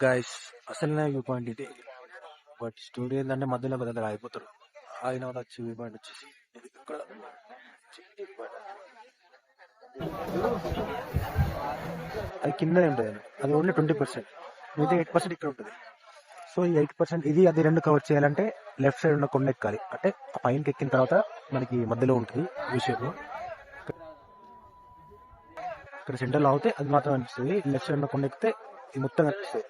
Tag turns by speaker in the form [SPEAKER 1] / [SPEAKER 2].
[SPEAKER 1] Guys అసలు view point ఇది. But studio ఏంటంటే మధ్యలో పెద్దగా అయిపోతారు. ఆయన వల్ల వచ్చి వ్యూ పాయింట్ వచ్చేసి ఇది ఇక్కడ చిన్న వ్యూ పాయింట్. అది కిందనే ఉంటుంది, అది ఓన్లీ 20%. మిగతా 8% ఇక్కడ ఉంటుంది. సో ఈ 8% ఇది అది రెండు కవర్ చేయాలంటే లెఫ్ట్ సైడ్ ఉన్న కొండ ఎక్కాలి. అంటే ఆ పైనకి ఎక్కిన తర్వాత మనకి మధ్యలో ఉంటుంది వ్యూ షేప్ లో. ఇక్కడ సెంటర్ లో అవుతే అది మాత్రం అనిపిస్తుంది. లెఫ్ట్ సైడ్ ఉన్న కొండ ఎక్కితే ఇది మొత్తం అనిపిస్తుంది.